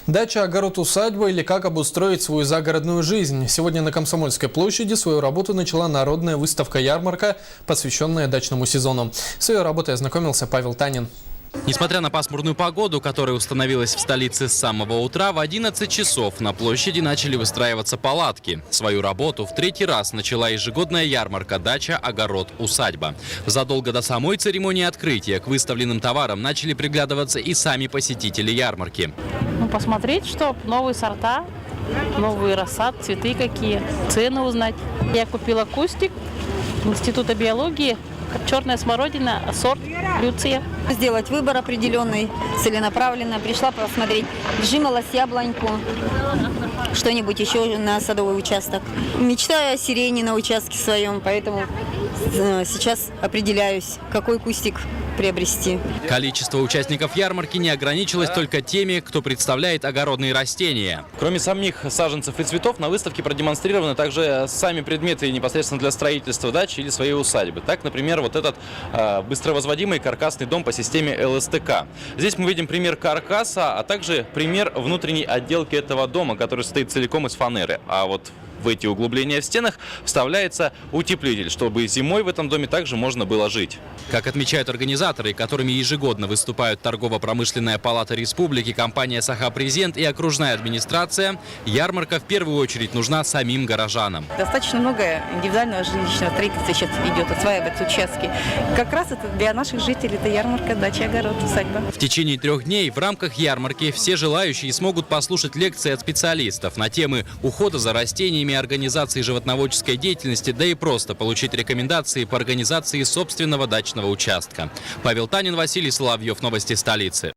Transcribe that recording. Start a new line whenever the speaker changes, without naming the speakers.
Дача, огород, усадьба или как обустроить свою загородную жизнь. Сегодня на Комсомольской площади свою работу начала народная выставка-ярмарка, посвященная дачному сезону. С ее работой ознакомился Павел Танин.
Несмотря на пасмурную погоду, которая установилась в столице с самого утра, в 11 часов на площади начали выстраиваться палатки. Свою работу в третий раз начала ежегодная ярмарка «Дача, огород, усадьба». Задолго до самой церемонии открытия к выставленным товарам начали приглядываться и сами посетители ярмарки.
Посмотреть, что новые сорта, новый рассад, цветы какие, цены узнать. Я купила кустик Института биологии, черная смородина, сорт Люция.
Сделать выбор определенный, целенаправленно. Пришла посмотреть, жимолость, яблоньку, что-нибудь еще на садовый участок. Мечтаю о сирени на участке своем, поэтому сейчас определяюсь, какой кустик приобрести.
Количество участников ярмарки не ограничилось только теми, кто представляет огородные растения. Кроме самих саженцев и цветов, на выставке продемонстрированы также сами предметы непосредственно для строительства дачи или своей усадьбы. Так, например, вот этот быстровозводимый каркасный дом по системе ЛСТК. Здесь мы видим пример каркаса, а также пример внутренней отделки этого дома, который состоит целиком из фанеры. А вот в эти углубления в стенах вставляется утеплитель, чтобы зимой в этом доме также можно было жить. Как отмечают организаторы, которыми ежегодно выступают Торгово-промышленная палата республики, компания «Сахапрезент» и окружная администрация, ярмарка в первую очередь нужна самим горожанам.
Достаточно много индивидуального жилищного строительства сейчас идет, осваиваются участки. Как раз это для наших жителей это ярмарка, дача, огород, усадьба.
В течение 3 дней в рамках ярмарки все желающие смогут послушать лекции от специалистов на темы ухода за растениями, организации животноводческой деятельности, да и просто получить рекомендации по организации собственного дачного участка. Павел Танин, Василий Соловьев. Новости столицы.